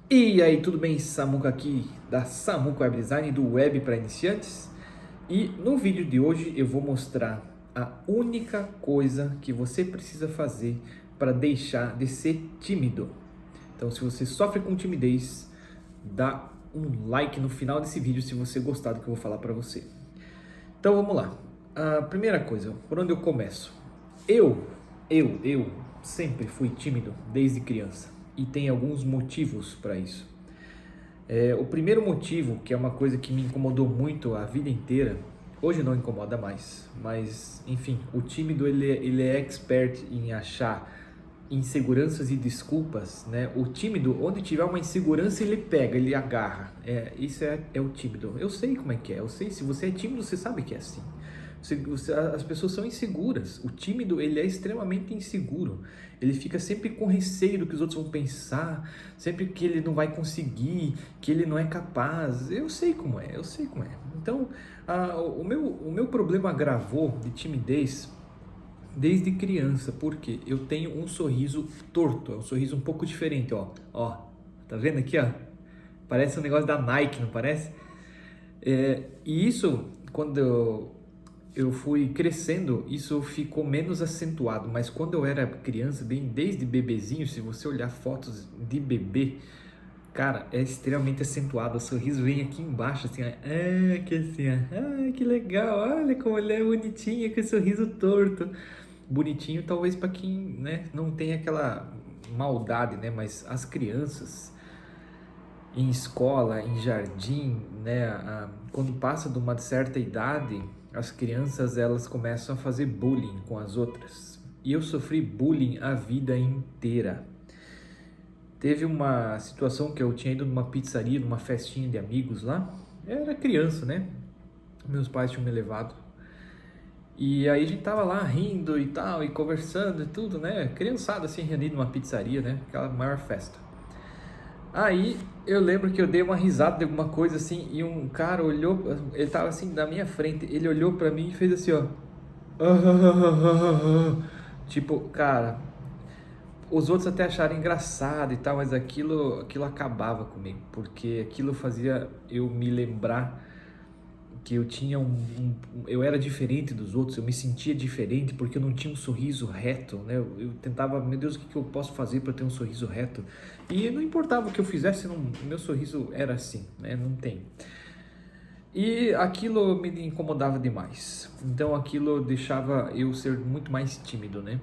E aí, tudo bem? Samuca aqui da Samuca Web Design, do Web para Iniciantes. E no vídeo de hoje eu vou mostrar a única coisa que você precisa fazer para deixar de ser tímido. Então, se você sofre com timidez, dá um like no final desse vídeo se você gostar do que eu vou falar para você. Então, vamos lá. A primeira coisa, por onde eu começo? Eu sempre fui tímido desde criança e tem alguns motivos para isso. O primeiro motivo, que é uma coisa que me incomodou muito a vida inteira, hoje não incomoda mais, mas enfim, o tímido ele é expert em achar inseguranças e desculpas, né? O tímido, onde tiver uma insegurança, ele pega, ele agarra. Isso é o tímido. Eu sei como é que é, eu sei, se você é tímido, você sabe que é assim. As pessoas são inseguras. O tímido, ele é extremamente inseguro. Ele fica sempre com receio do que os outros vão pensar, sempre que ele não vai conseguir, que ele não é capaz. Eu sei como é, eu sei como é. Então, o meu problema agravou de timidez desde criança, porque eu tenho um sorriso torto, é um sorriso um pouco diferente, ó. Ó, tá vendo aqui, ó? Parece um negócio da Nike, não parece? E isso, quando eu fui crescendo, isso ficou menos acentuado, mas quando eu era criança, bem desde bebezinho, se você olhar fotos de bebê, cara, é extremamente acentuado, o sorriso vem aqui embaixo, assim, ó, que assim, ó, que legal, olha como ele é bonitinho, com esse sorriso torto. Bonitinho talvez para quem, né, não tem aquela maldade, né, mas as crianças em escola, em jardim, né, quando passa de uma certa idade, as crianças elas começam a fazer bullying com as outras. E eu sofri bullying a vida inteira. Teve uma situação que eu tinha ido numa pizzaria, numa festinha de amigos lá. Eu era criança, né? Meus pais tinham me levado. E aí a gente tava lá rindo e tal, e conversando e tudo, né? Criançada assim, reunida numa pizzaria, né? Aquela maior festa. Aí eu lembro que eu dei uma risada de alguma coisa assim, e um cara olhou, ele tava assim na minha frente, ele olhou pra mim e fez assim, ó. Tipo, cara, os outros até acharam engraçado e tal, mas aquilo acabava comigo, porque aquilo fazia eu me lembrar que eu tinha eu era diferente dos outros, eu me sentia diferente porque eu não tinha um sorriso reto, né? Eu tentava, meu Deus, o que eu posso fazer para ter um sorriso reto? E não importava o que eu fizesse, meu sorriso era assim, né? Não tem. E aquilo me incomodava demais. Então aquilo deixava eu ser muito mais tímido, né?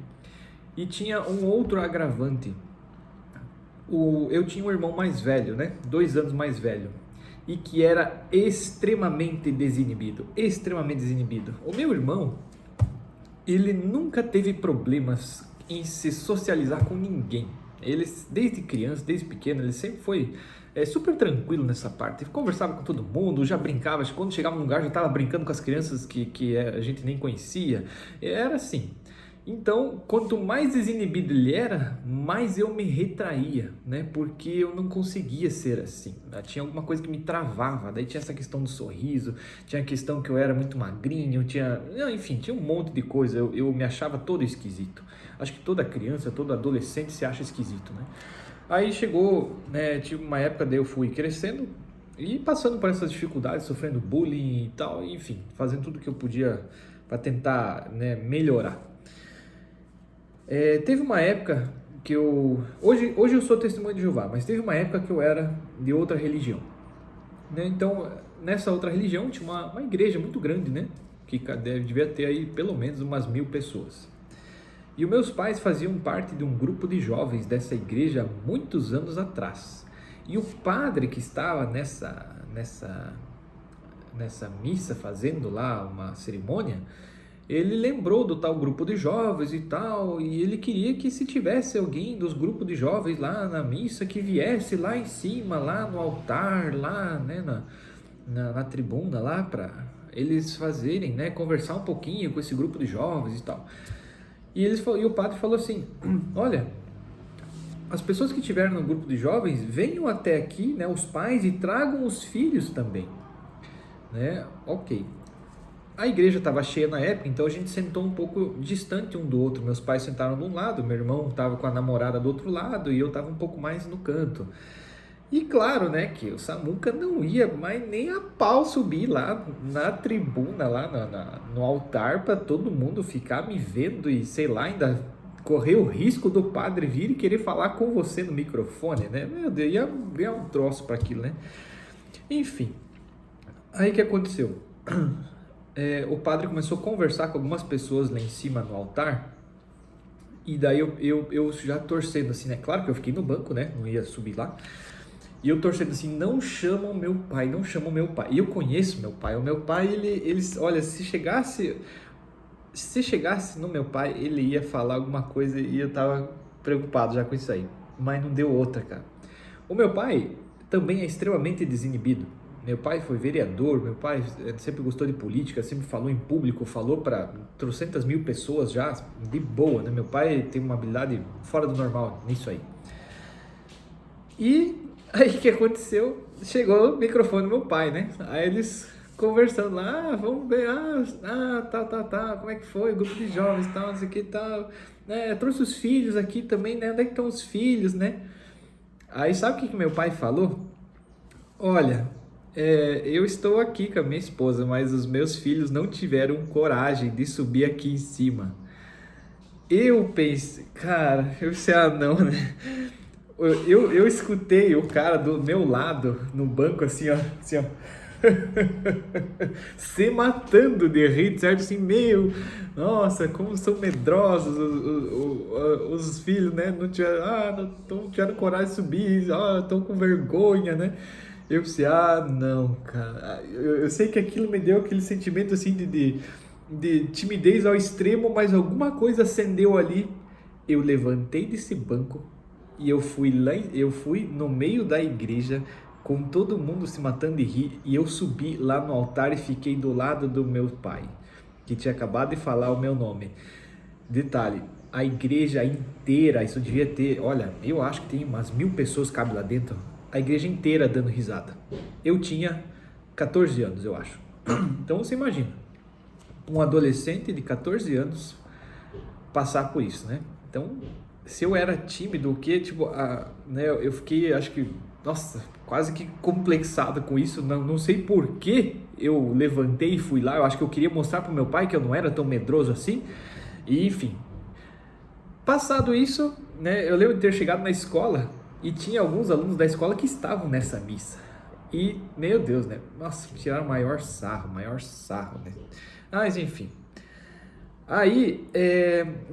E tinha um outro agravante. Eu tinha um irmão mais velho, né? 2 anos mais velho. E que era extremamente desinibido. Extremamente desinibido. O meu irmão, ele nunca teve problemas em se socializar com ninguém. Ele, desde criança, desde pequeno, ele sempre foi super tranquilo nessa parte. Ele conversava com todo mundo, já brincava. Quando chegava num lugar, já estava brincando com as crianças que a gente nem conhecia. Era assim. Então, quanto mais desinibido ele era, mais eu me retraía, né? Porque eu não conseguia ser assim. Tinha alguma coisa que me travava. Daí tinha essa questão do sorriso, tinha a questão que eu era muito magrinho, enfim, tinha um monte de coisa. Eu me achava todo esquisito. Acho que toda criança, todo adolescente se acha esquisito, né? Aí chegou, né? Tive uma época daí eu fui crescendo e passando por essas dificuldades, sofrendo bullying e tal, enfim, fazendo tudo que eu podia para tentar, né, melhorar. Teve uma época que hoje eu sou testemunho de Jeová, mas teve uma época que eu era de outra religião, né? Então, nessa outra religião tinha uma igreja muito grande, né? Que devia ter aí pelo menos umas 1000 pessoas. E os meus pais faziam parte de um grupo de jovens dessa igreja há muitos anos atrás. E o padre que estava nessa missa fazendo lá uma cerimônia, ele lembrou do tal grupo de jovens e tal, e ele queria que se tivesse alguém dos grupos de jovens lá na missa, que viesse lá em cima, lá no altar, lá, né, na tribuna, lá para eles fazerem, né, conversar um pouquinho com esse grupo de jovens e tal. E o padre falou assim, olha, as pessoas que estiveram no grupo de jovens, venham até aqui, né, os pais, e tragam os filhos também, né, ok. A igreja estava cheia na época, então a gente sentou um pouco distante um do outro. Meus pais sentaram de um lado, meu irmão estava com a namorada do outro lado e eu estava um pouco mais no canto. E claro, né, que o Samuca não ia mais nem a pau subir lá na tribuna, lá no altar, para todo mundo ficar me vendo e, sei lá, ainda correr o risco do padre vir e querer falar com você no microfone, né? Meu Deus, ia ganhar um troço para aquilo, né? Enfim, aí o que aconteceu? O padre começou a conversar com algumas pessoas lá em cima no altar, e daí eu já torcendo assim, né? Claro que eu fiquei no banco, né? Não ia subir lá. E eu torcendo assim, não chamam meu pai, não chamam meu pai. E eu conheço meu pai. O meu pai, olha, se chegasse no meu pai, ele ia falar alguma coisa e eu tava preocupado já com isso aí. Mas não deu outra, cara. O meu pai também é extremamente desinibido. Meu pai foi vereador, meu pai sempre gostou de política, sempre falou em público, falou para trocentas mil pessoas já, de boa, né? Meu pai tem uma habilidade fora do normal nisso aí. E aí o que aconteceu? Chegou o microfone do meu pai, né? Aí eles conversando lá, vamos ver, tá, como é que foi? O grupo de jovens, tal, não sei o que, tal. Trouxe os filhos aqui também, né? Onde é que estão os filhos, né? Aí sabe o que meu pai falou? Olha, eu estou aqui com a minha esposa, mas os meus filhos não tiveram coragem de subir aqui em cima. Eu pensei, cara, eu pensei, não, né? Eu escutei o cara do meu lado no banco assim, ó, se matando de rir, certo? Assim, nossa, como são medrosos os filhos, né? Não tiveram coragem de subir, estão com vergonha, né? Eu pensei, não, cara. Eu sei que aquilo me deu aquele sentimento assim de timidez ao extremo, mas alguma coisa acendeu ali. Eu levantei desse banco e eu fui no meio da igreja com todo mundo se matando de rir e eu subi lá no altar e fiquei do lado do meu pai, que tinha acabado de falar o meu nome. Detalhe, a igreja inteira, isso devia ter, olha, eu acho que tem umas 1000 pessoas que cabem lá dentro, a igreja inteira dando risada. Eu tinha 14 anos, eu acho. Então você imagina, um adolescente de 14 anos passar por isso, né? Então, se eu era tímido, o que, tipo, né, eu fiquei, acho que, nossa, quase que complexado com isso, não sei por que eu levantei e fui lá, eu acho que eu queria mostrar pro meu pai que eu não era tão medroso assim, e enfim. Passado isso, né, eu lembro de ter chegado na escola e tinha alguns alunos da escola que estavam nessa missa. E, meu Deus, né, nossa, tiraram maior sarro, né. Mas enfim. Aí,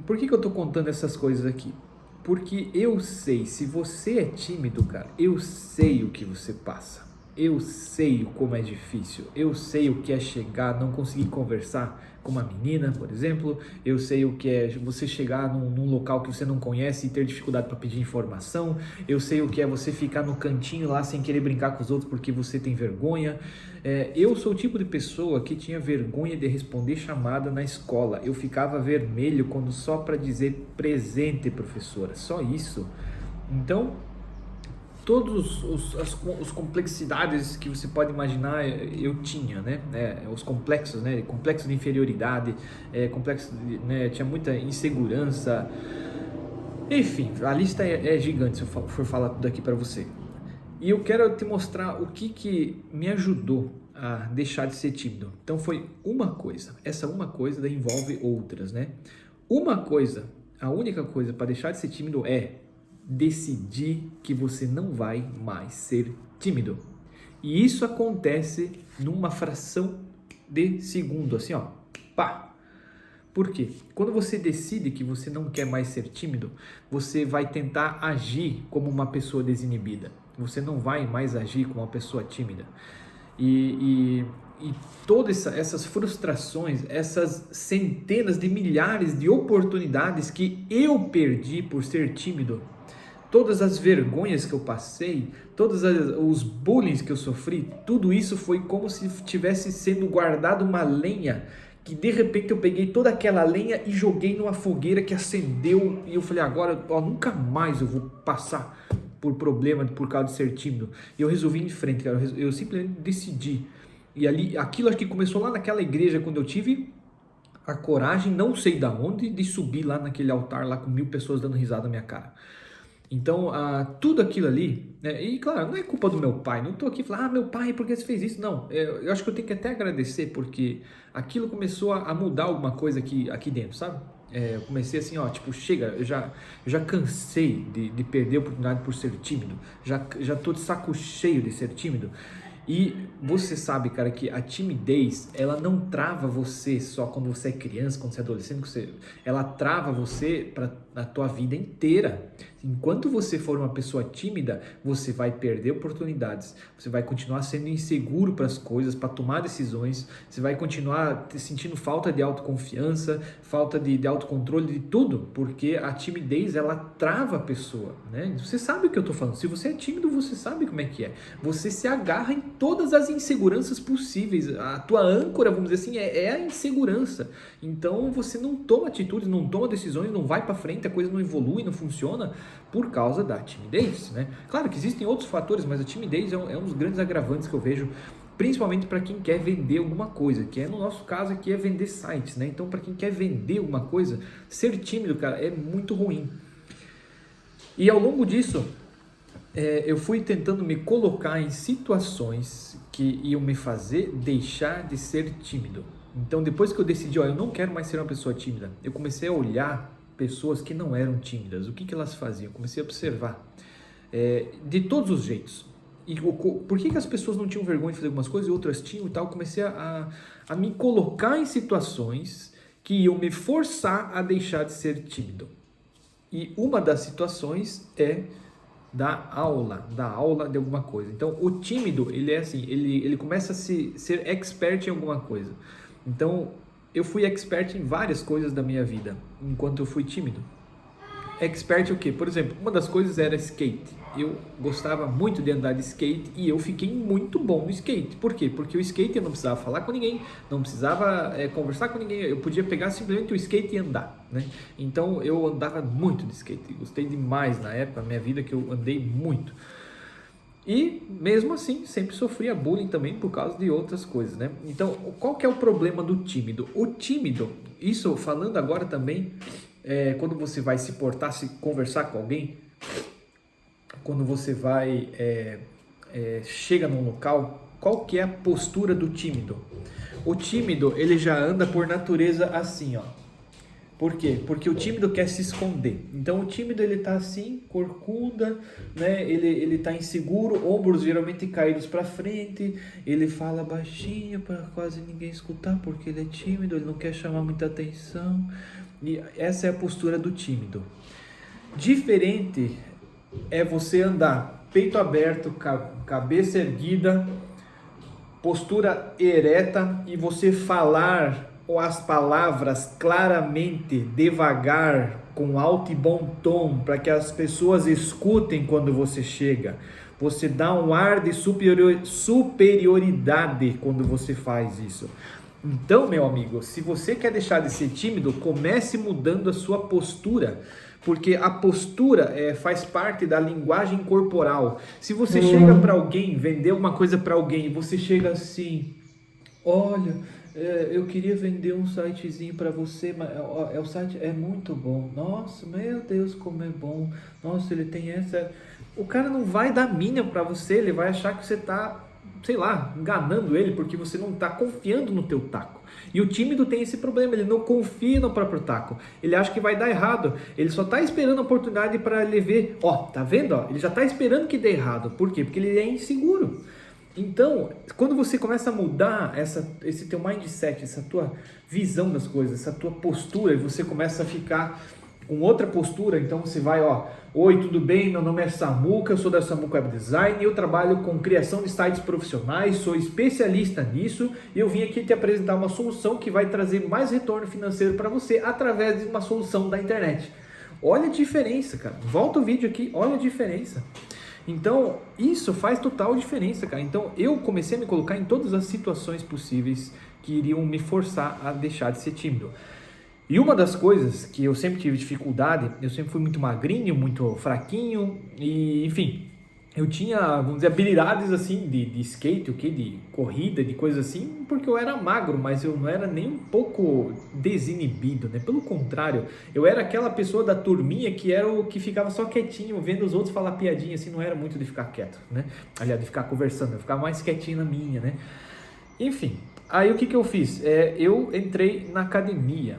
por que eu tô contando essas coisas aqui? Porque eu sei, se você é tímido, cara, eu sei o que você passa. Eu sei como é difícil. Eu sei o que é chegar, não conseguir conversar com uma menina, por exemplo. Eu sei o que é você chegar num local que você não conhece e ter dificuldade para pedir informação. Eu sei o que é você ficar no cantinho lá sem querer brincar com os outros porque você tem vergonha. Eu sou o tipo de pessoa que tinha vergonha de responder chamada na escola. Eu ficava vermelho quando só para dizer presente, professora. Só isso. Então, todos os complexidades que você pode imaginar eu tinha, né? Os complexos, né? Complexo de inferioridade, né? Tinha muita insegurança. Enfim, a lista é gigante se eu for falar tudo aqui para você. E eu quero te mostrar o que me ajudou a deixar de ser tímido. Então foi uma coisa. Essa uma coisa envolve outras, né? Uma coisa, a única coisa para deixar de ser tímido é decidir que você não vai mais ser tímido. E isso acontece numa fração de segundo, assim, ó. Pá! Por quê? Quando você decide que você não quer mais ser tímido, você vai tentar agir como uma pessoa desinibida. Você não vai mais agir como uma pessoa tímida. E todas essas frustrações, essas centenas de milhares de oportunidades que eu perdi por ser tímido, todas as vergonhas que eu passei, todos os bullying que eu sofri, tudo isso foi como se tivesse sendo guardado uma lenha, que de repente eu peguei toda aquela lenha e joguei numa fogueira que acendeu, e eu falei, agora nunca mais eu vou passar por problema por causa de ser tímido. E eu resolvi ir em frente, cara. Eu simplesmente decidi. E ali, aquilo acho que começou lá naquela igreja, quando eu tive a coragem, não sei da onde, de subir lá naquele altar lá com 1000 pessoas dando risada na minha cara. Então, tudo aquilo ali, né? E claro, não é culpa do meu pai, não estou aqui falando, meu pai, por que você fez isso? Não, eu acho que eu tenho que até agradecer, porque aquilo começou a mudar alguma coisa aqui dentro, sabe? Eu comecei assim, ó, tipo, chega, eu já cansei de perder a oportunidade por ser tímido, já tô de saco cheio de ser tímido. E você sabe, cara, que a timidez, ela não trava você só quando você é criança, quando você é adolescente, ela trava você para a tua vida inteira. Enquanto você for uma pessoa tímida, você vai perder oportunidades, você vai continuar sendo inseguro para as coisas, para tomar decisões, você vai continuar sentindo falta de autoconfiança, falta de autocontrole de tudo, porque a timidez, ela trava a pessoa, né? Você sabe o que eu estou falando, se você é tímido, você sabe como é que é, você se agarra em todas as inseguranças possíveis, a tua âncora, vamos dizer assim, é a insegurança, então você não toma atitudes, não toma decisões, não vai para frente, a coisa não evolui, não funciona, por causa da timidez, né? Claro que existem outros fatores, mas a timidez é um dos grandes agravantes que eu vejo, principalmente para quem quer vender alguma coisa, que no nosso caso aqui é vender sites, né? Então, para quem quer vender alguma coisa, ser tímido, cara, é muito ruim. E ao longo disso, eu fui tentando me colocar em situações que iam me fazer deixar de ser tímido. Então, depois que eu decidi, eu não quero mais ser uma pessoa tímida, eu comecei a olhar pessoas que não eram tímidas, o que elas faziam, eu comecei a observar de todos os jeitos. E por que as pessoas não tinham vergonha de fazer algumas coisas e outras tinham e tal, eu comecei a me colocar em situações que iam me forçar a deixar de ser tímido. E uma das situações é da aula de alguma coisa. Então, o tímido, ele é assim, ele começa a ser expert em alguma coisa. Então, eu fui expert em várias coisas da minha vida, enquanto eu fui tímido. Expert o quê? Por exemplo, uma das coisas era skate. Eu gostava muito de andar de skate e eu fiquei muito bom no skate. Por quê? Porque o skate eu não precisava falar com ninguém, não precisava conversar com ninguém, eu podia pegar simplesmente o skate e andar, né? Então eu andava muito de skate, gostei demais na época, na minha vida, que eu andei muito. E mesmo assim, sempre sofria bullying também por causa de outras coisas, né? Então, qual que é o problema do tímido? O tímido, isso falando agora também, quando você vai se portar, se conversar com alguém, quando você vai, chega num local, qual que é a postura do tímido? O tímido, ele já anda por natureza assim, ó. Por quê? Porque o tímido quer se esconder. Então o tímido, ele tá assim, corcunda, né? Ele tá inseguro, ombros geralmente caídos para frente, ele fala baixinho para quase ninguém escutar, porque ele é tímido, ele não quer chamar muita atenção. E essa é a postura do tímido. Diferente é você andar peito aberto, cabeça erguida, postura ereta e você falar as palavras claramente, devagar, com alto e bom tom, para que as pessoas escutem quando você chega. Você dá um ar de superioridade quando você faz isso. Então, meu amigo, se você quer deixar de ser tímido, comece mudando a sua postura, porque a postura faz parte da linguagem corporal. Se você chega para alguém, vender uma coisa para alguém, e você chega assim, olha, eu queria vender um sitezinho para você, mas o site é muito bom. Nossa, meu Deus, como é bom. Nossa, ele tem essa... O cara não vai dar mínima para você, ele vai achar que você está, sei lá, enganando ele, porque você não está confiando no teu taco. E o tímido tem esse problema, ele não confia no próprio taco. Ele acha que vai dar errado, ele só está esperando a oportunidade para ele ver. Ó, tá vendo? Ó? Ele já está esperando que dê errado. Por quê? Porque ele é inseguro. Então, quando você começa a mudar esse teu mindset, essa tua visão das coisas, essa tua postura, e você começa a ficar com outra postura, então você vai, ó, oi, tudo bem? Meu nome é Samuca, eu sou da Samuca Web Design, eu trabalho com criação de sites profissionais, sou especialista nisso e eu vim aqui te apresentar uma solução que vai trazer mais retorno financeiro para você através de uma solução da internet. Olha a diferença, cara. Volta o vídeo aqui, olha a diferença. Então, isso faz total diferença, cara. Então, eu comecei a me colocar em todas as situações possíveis que iriam me forçar a deixar de ser tímido. E uma das coisas que eu sempre tive dificuldade, eu sempre fui muito magrinho, muito fraquinho, e enfim, eu tinha, vamos dizer, habilidades assim de skate, o que, de corrida, de coisa assim, porque eu era magro, mas eu não era nem um pouco desinibido, né? Pelo contrário, eu era aquela pessoa da turminha que era o que ficava só quietinho, vendo os outros falar piadinha, assim, não era muito de ficar quieto, né? Aliás, de ficar conversando, eu ficava mais quietinho na minha, né? Enfim, aí o que que eu fiz? Eu entrei na academia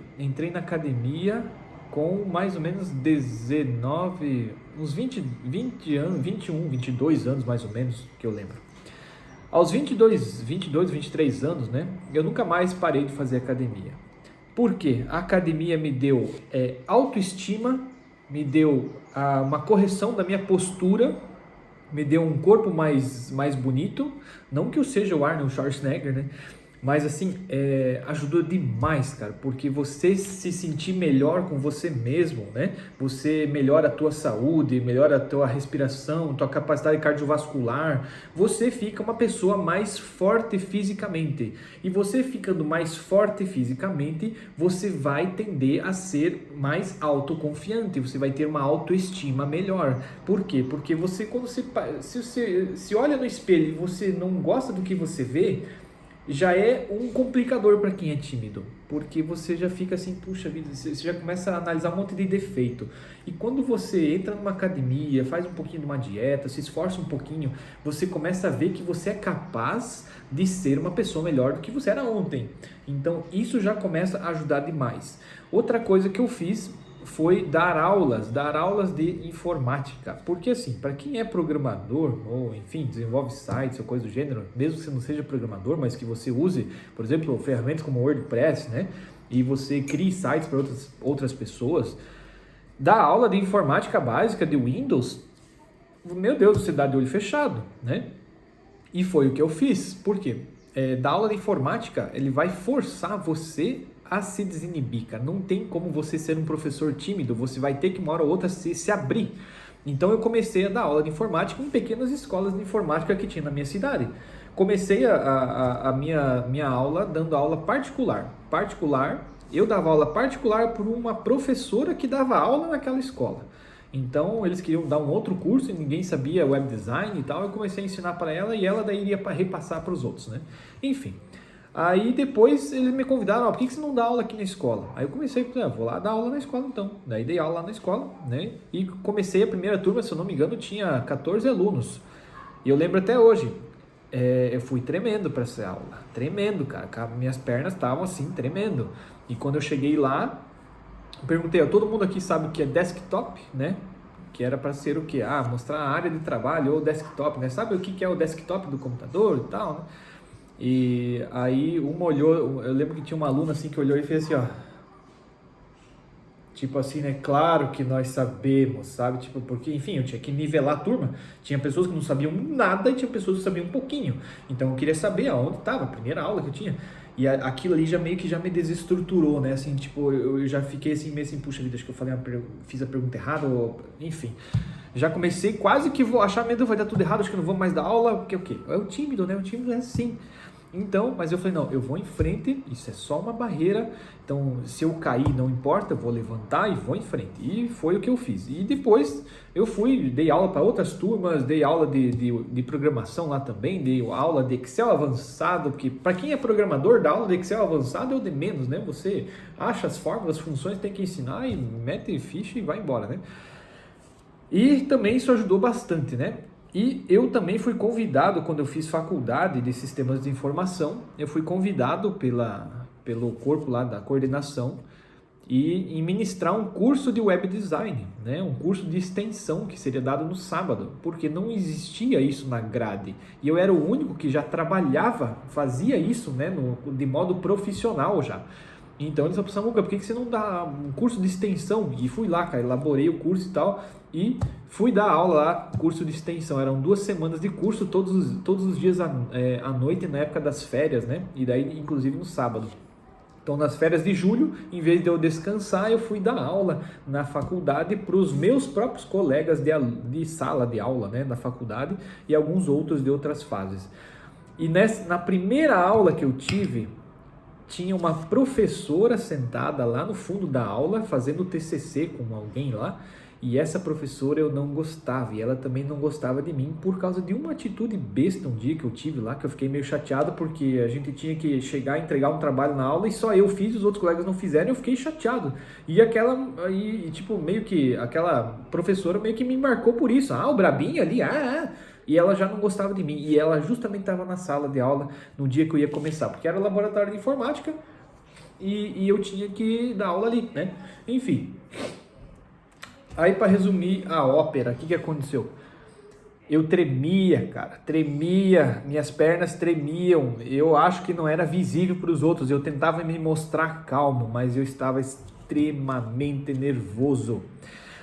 com mais ou menos 19, uns 20 anos, 21, 22 anos mais ou menos, que eu lembro. Aos 22, 23 anos, né, eu nunca mais parei de fazer academia. Por quê? A academia me deu autoestima, me deu uma correção da minha postura, me deu um corpo mais bonito, não que eu seja o Arnold Schwarzenegger, né? Mas assim, ajudou demais, cara, porque você se sentir melhor com você mesmo, né? Você melhora a tua saúde, melhora a tua respiração, tua capacidade cardiovascular. Você fica uma pessoa mais forte fisicamente. E você ficando mais forte fisicamente, você vai tender a ser mais autoconfiante, você vai ter uma autoestima melhor. Por quê? Porque você, quando você se olha no espelho e você não gosta do que você vê, já é um complicador para quem é tímido, porque você já fica assim, puxa vida, você já começa a analisar um monte de defeito. E quando você entra numa academia, faz um pouquinho de uma dieta, se esforça um pouquinho, você começa a ver que você é capaz de ser uma pessoa melhor do que você era ontem. Então isso já começa a ajudar demais. Outra coisa que eu fiz foi dar aulas de informática, porque assim, para quem é programador ou enfim, desenvolve sites ou coisa do gênero, mesmo que você não seja programador, mas que você use, por exemplo, ferramentas como WordPress, né, e você crie sites para outras pessoas, dar aula de informática básica de Windows, meu Deus, você dá de olho fechado, né? E foi o que eu fiz. Por quê? Da aula de informática, ele vai forçar você a se desinibir, cara. Não tem como você ser um professor tímido, você vai ter que uma hora ou outra se abrir. Então eu comecei a dar aula de informática em pequenas escolas de informática que tinha na minha cidade. Comecei a minha aula dando aula particular. Eu dava aula particular por uma professora que dava aula naquela escola. Então eles queriam dar um outro curso e ninguém sabia web design e tal. Eu comecei a ensinar para ela e ela daí iria repassar para os outros, né? Enfim. Aí depois eles me convidaram, por que você não dá aula aqui na escola? Aí eu comecei, vou lá dar aula na escola então. Daí dei aula lá na escola, né? E comecei a primeira turma, se eu não me engano, tinha 14 alunos. E eu lembro até hoje, eu fui tremendo para essa aula. Tremendo, cara. Minhas pernas estavam assim, tremendo. E quando eu cheguei lá, perguntei, todo mundo aqui sabe o que é desktop, né? Que era para ser o quê? Mostrar a área de trabalho ou desktop, né? Sabe o que é o desktop do computador e tal, né? E aí uma olhou, eu lembro que tinha uma aluna assim que olhou e fez assim, ó. Tipo assim, né? Claro que nós sabemos, sabe? Tipo, porque, enfim, eu tinha que nivelar a turma. Tinha pessoas que não sabiam nada e tinha pessoas que sabiam um pouquinho. Então eu queria saber aonde estava, a primeira aula que eu tinha. E aquilo ali já meio que já me desestruturou, né? Assim, tipo, eu já fiquei assim, meio assim, puxa vida, acho que eu fiz a pergunta errada, ou, enfim. Já comecei quase que vou achar, medo, vai dar tudo errado, acho que eu não vou mais dar aula, porque o quê? É o tímido, né? O tímido é assim. Então, mas eu falei, não, eu vou em frente, isso é só uma barreira, então se eu cair não importa, eu vou levantar e vou em frente. E foi o que eu fiz. E depois eu dei aula para outras turmas, dei aula de programação lá também, dei aula de Excel avançado, que para quem é programador, dar aula de Excel avançado é o de menos, né? Você acha as fórmulas, as funções, tem que ensinar e mete ficha e vai embora, né? E também isso ajudou bastante, né? E eu também fui convidado, quando eu fiz faculdade de sistemas de informação, eu fui convidado pelo corpo lá da coordenação e ministrar um curso de web design, né? Um curso de extensão que seria dado no sábado, porque não existia isso na grade. E eu era o único que já trabalhava, fazia isso, né? De modo profissional já. Então eles falaram, Samuca, por que você não dá um curso de extensão? E fui lá, cara, elaborei o curso e tal, e fui dar aula lá, curso de extensão. Eram 2 semanas de curso, todos os dias à noite, na época das férias, né? E daí, inclusive, no sábado. Então, nas férias de julho, em vez de eu descansar, eu fui dar aula na faculdade para os meus próprios colegas de sala de aula, né, da faculdade, e alguns outros de outras fases. E na primeira aula que eu tive, tinha uma professora sentada lá no fundo da aula, fazendo TCC com alguém lá, E essa professora eu não gostava, e ela também não gostava de mim por causa de uma atitude besta um dia que eu tive lá, que eu fiquei meio chateado porque a gente tinha que chegar e entregar um trabalho na aula e só eu fiz e os outros colegas não fizeram, e eu fiquei chateado. Tipo, meio que aquela professora meio que me marcou por isso. O brabinho ali, E ela já não gostava de mim, e ela justamente estava na sala de aula no dia que eu ia começar, porque era o laboratório de informática e eu tinha que dar aula ali, né? Enfim. Aí, para resumir a ópera, o que aconteceu? Eu tremia, cara, tremia, minhas pernas tremiam, eu acho que não era visível para os outros, eu tentava me mostrar calmo, mas eu estava extremamente nervoso.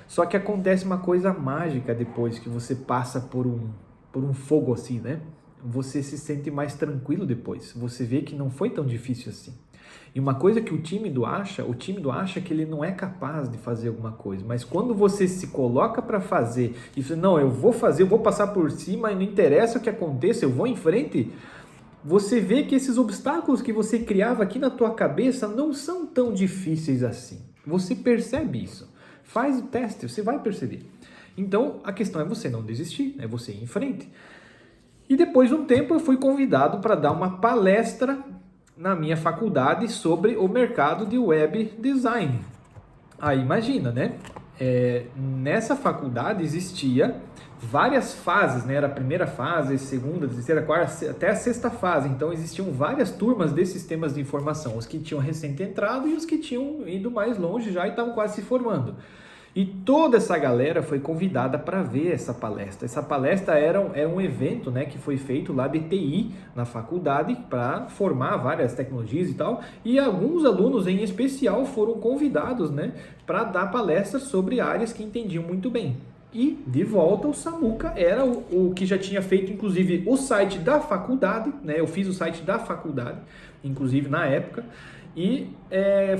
Só que acontece uma coisa mágica depois que você passa por um fogo assim, né? Você se sente mais tranquilo depois, você vê que não foi tão difícil assim. E uma coisa que o tímido acha que ele não é capaz de fazer alguma coisa, mas quando você se coloca para fazer e fala, não, eu vou fazer, eu vou passar por cima e não interessa o que aconteça, eu vou em frente, você vê que esses obstáculos que você criava aqui na tua cabeça não são tão difíceis assim. Você percebe isso. Faz o teste, você vai perceber. Então, a questão é você não desistir, é você ir em frente. E depois de um tempo eu fui convidado para dar uma palestra na minha faculdade sobre o mercado de web design. Aí imagina, né? Nessa faculdade existia várias fases, né? Era a primeira fase, segunda, terceira, quarta, até a sexta fase. Então existiam várias turmas de sistemas de informação, os que tinham recente entrado e os que tinham ido mais longe já e estavam quase se formando. E toda essa galera foi convidada para ver essa palestra. Essa palestra era um evento, né, que foi feito lá de TI na faculdade para formar várias tecnologias e tal. E alguns alunos em especial foram convidados, né, para dar palestras sobre áreas que entendiam muito bem. E, de volta, o Samuca era o que já tinha feito, inclusive, o site da faculdade, né? Eu fiz o site da faculdade, inclusive, na época. E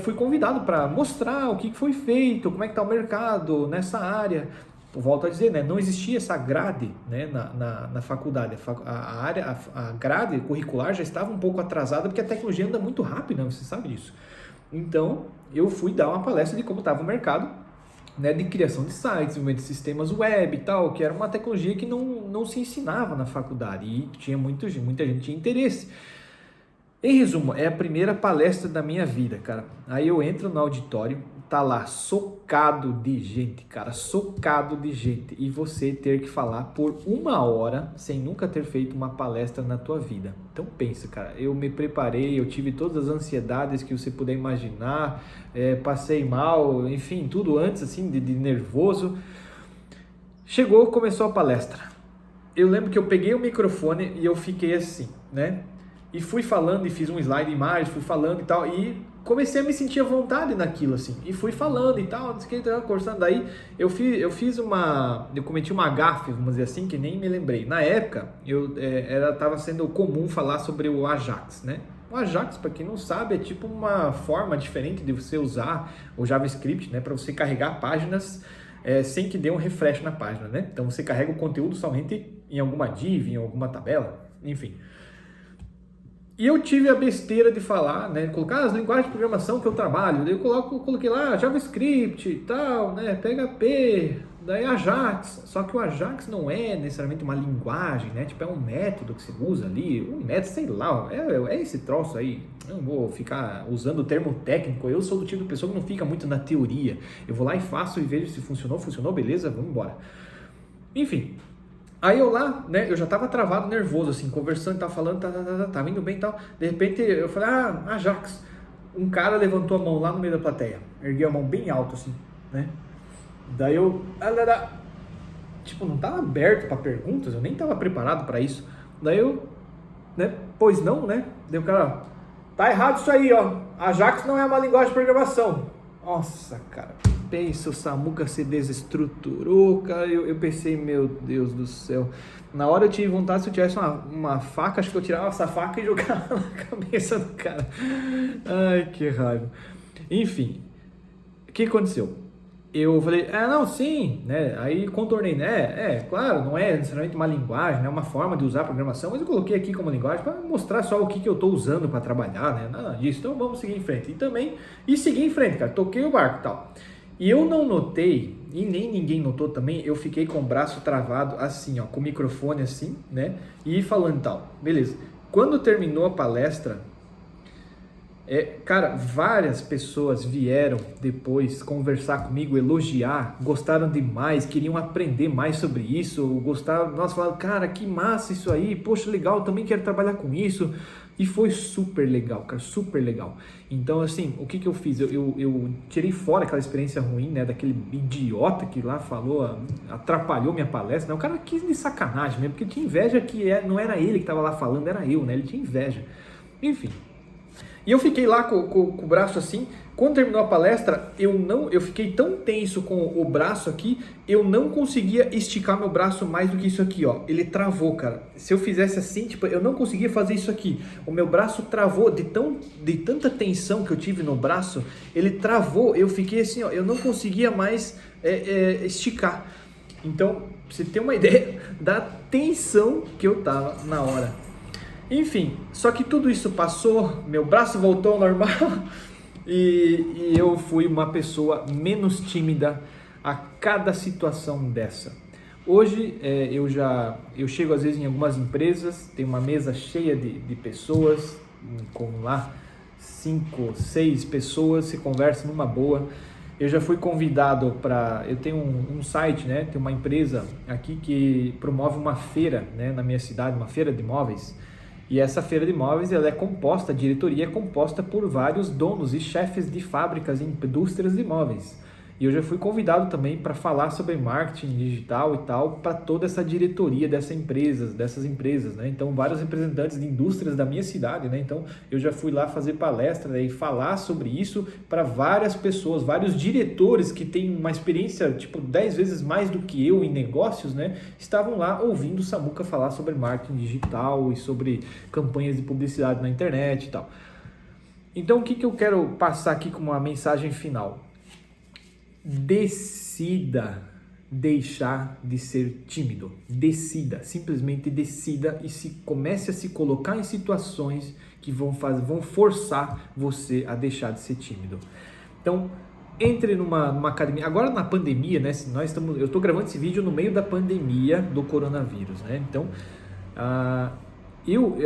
fui convidado para mostrar o que foi feito, como é que está o mercado nessa área. Eu volto a dizer, né, não existia essa grade, né, na faculdade. A grade curricular já estava um pouco atrasada, porque a tecnologia anda muito rápido, né, você sabe disso. Então, eu fui dar uma palestra de como estava o mercado, né, de criação de sites, desenvolvimento de sistemas web e tal, que era uma tecnologia que não se ensinava na faculdade e tinha muita gente tinha interesse. Em resumo, é a primeira palestra da minha vida, cara. Aí eu entro no auditório, tá lá socado de gente, cara, socado de gente. E você ter que falar por 1 hora sem nunca ter feito uma palestra na tua vida. Então pensa, cara, eu me preparei, eu tive todas as ansiedades que você puder imaginar, passei mal, enfim, tudo antes assim, de nervoso. Chegou, começou a palestra. Eu lembro que eu peguei o microfone e eu fiquei assim, né? E fui falando e fiz um slide de imagem, fui falando e tal, e comecei a me sentir à vontade naquilo, assim, e fui falando e tal, não sei o que, conversando. Daí eu cometi uma gafe, vamos dizer assim, que nem me lembrei. Na época, estava sendo comum falar sobre o Ajax, né? O Ajax, para quem não sabe, é tipo uma forma diferente de você usar o JavaScript, né, para você carregar páginas sem que dê um refresh na página, né? Então você carrega o conteúdo somente em alguma div, em alguma tabela, enfim. E eu tive a besteira de falar, né, colocar as linguagens de programação que eu trabalho, daí eu coloquei lá JavaScript e tal, né, PHP, daí Ajax, só que o Ajax não é necessariamente uma linguagem, né, tipo é um método que se usa ali, um método, sei lá, é esse troço aí, eu não vou ficar usando o termo técnico, eu sou do tipo de pessoa que não fica muito na teoria, eu vou lá e faço e vejo se funcionou, beleza, vamos embora. Enfim. Aí eu lá, né, eu já tava travado, nervoso, assim, conversando, tava falando, tava indo bem e tal. De repente eu falei, Ajax. Um cara levantou a mão lá no meio da plateia, ergueu a mão bem alto, assim, né. Daí eu, tipo, não tava aberto para perguntas, eu nem tava preparado para isso. Daí eu, né, pois não, né. Daí o cara, tá errado isso aí, ó, Ajax não é uma linguagem de programação. Nossa, cara. Pensa, o Samuca se desestruturou, cara, eu pensei, meu Deus do céu, na hora eu tive vontade, se eu tivesse uma faca, acho que eu tirava essa faca e jogava na cabeça do cara. Ai, que raiva. Enfim, o que aconteceu? Eu falei, não, sim, né, aí contornei, né, claro, não é necessariamente uma linguagem, né, uma forma de usar a programação, mas eu coloquei aqui como linguagem para mostrar só o que eu estou usando para trabalhar, né, nada disso, então vamos seguir em frente. E seguir em frente, cara, toquei o barco e tal. E eu não notei e nem ninguém notou também, eu fiquei com o braço travado assim, ó, com o microfone assim, né? E falando e tal. Beleza. Quando terminou a palestra, cara, várias pessoas vieram depois conversar comigo, elogiar, gostaram demais, queriam aprender mais sobre isso, gostaram, nossa, falaram, cara, que massa isso aí, poxa, legal, eu também quero trabalhar com isso. E foi super legal, cara, super legal. Então, assim, o que eu fiz? Eu tirei fora aquela experiência ruim, né, daquele idiota que lá falou, atrapalhou minha palestra, né? O cara quis de sacanagem mesmo, porque tinha inveja que não era ele que estava lá falando, era eu, né, ele tinha inveja. Enfim. E eu fiquei lá com o braço assim. Quando terminou a palestra, eu fiquei tão tenso com o braço aqui, eu não conseguia esticar meu braço mais do que isso aqui, ó. Ele travou, cara. Se eu fizesse assim, tipo, eu não conseguia fazer isso aqui. O meu braço travou de tanta tensão que eu tive no braço, ele travou. Eu fiquei assim, ó, eu não conseguia mais esticar. Então, pra você ter uma ideia da tensão que eu tava na hora. Enfim, só que tudo isso passou, meu braço voltou ao normal e eu fui uma pessoa menos tímida a cada situação dessa. Hoje eu chego às vezes em algumas empresas, tem uma mesa cheia de pessoas, com lá 5, 6 pessoas, se conversa numa boa. Eu já fui convidado eu tenho um site, né? Tem uma empresa aqui que promove uma feira, né, na minha cidade, uma feira de imóveis. E essa feira de imóveis, a diretoria é composta por vários donos e chefes de fábricas e indústrias de imóveis. E eu já fui convidado também para falar sobre marketing digital e tal, para toda essa diretoria dessas empresas, né? Então, vários representantes de indústrias da minha cidade, né? Então, eu já fui lá fazer palestra, né, e falar sobre isso para várias pessoas, vários diretores que têm uma experiência, tipo, 10 vezes mais do que eu em negócios, né? Estavam lá ouvindo o Samuca falar sobre marketing digital e sobre campanhas de publicidade na internet e tal. Então, o que eu quero passar aqui como uma mensagem final? Decida deixar de ser tímido. Decida, simplesmente decida e comece a se colocar em situações que vão forçar você a deixar de ser tímido. Então, entre numa academia. Agora na pandemia, né? Eu estou gravando esse vídeo no meio da pandemia do coronavírus, né? Então, a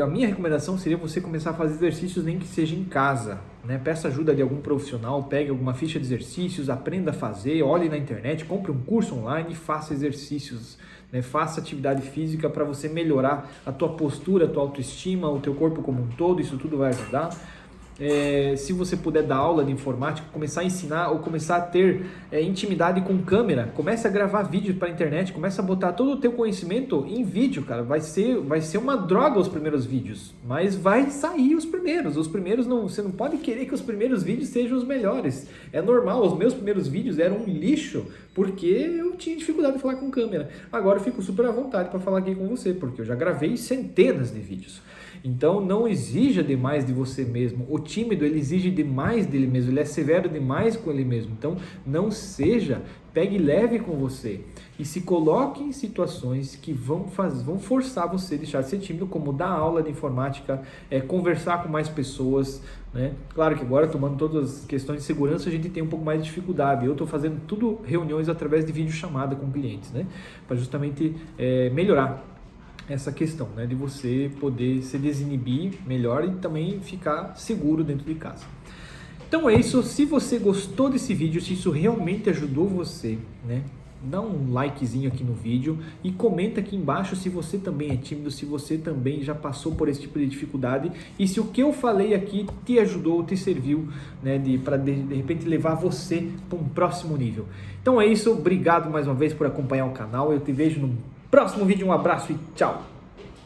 minha recomendação seria você começar a fazer exercícios nem que seja em casa, né? Peça ajuda de algum profissional, pegue alguma ficha de exercícios, aprenda a fazer, olhe na internet, compre um curso online e faça exercícios, né? Faça atividade física para você melhorar a tua postura, a tua autoestima, o teu corpo como um todo, isso tudo vai ajudar. Se você puder dar aula de informática, começar a ensinar ou começar a ter intimidade com câmera, comece a gravar vídeo para a internet, comece a botar todo o teu conhecimento em vídeo, cara. Vai ser uma droga os primeiros vídeos, mas vai sair os primeiros não, você não pode querer que os primeiros vídeos sejam os melhores, é normal. Os meus primeiros vídeos eram um lixo, porque eu tinha dificuldade de falar com câmera. Agora eu fico super à vontade para falar aqui com você, porque eu já gravei centenas de vídeos. Então não exija demais de você mesmo. O tímido, ele exige demais dele mesmo, ele é severo demais com ele mesmo. Então não seja, pegue leve com você e se coloque em situações que vão forçar você a deixar de ser tímido, como dar aula de informática, conversar com mais pessoas, né? Claro que agora, tomando todas as questões de segurança, a gente tem um pouco mais de dificuldade. Eu estou fazendo tudo reuniões através de videochamada com clientes, né? Para justamente melhorar essa questão, né, de você poder se desinibir melhor e também ficar seguro dentro de casa. Então é isso. Se você gostou desse vídeo, se isso realmente ajudou você, né, dá um likezinho aqui no vídeo e comenta aqui embaixo se você também é tímido, se você também já passou por esse tipo de dificuldade e se o que eu falei aqui te ajudou, te serviu, né, para de repente levar você para um próximo nível. Então é isso. Obrigado mais uma vez por acompanhar o canal. Eu te vejo no próximo vídeo. Um abraço e tchau!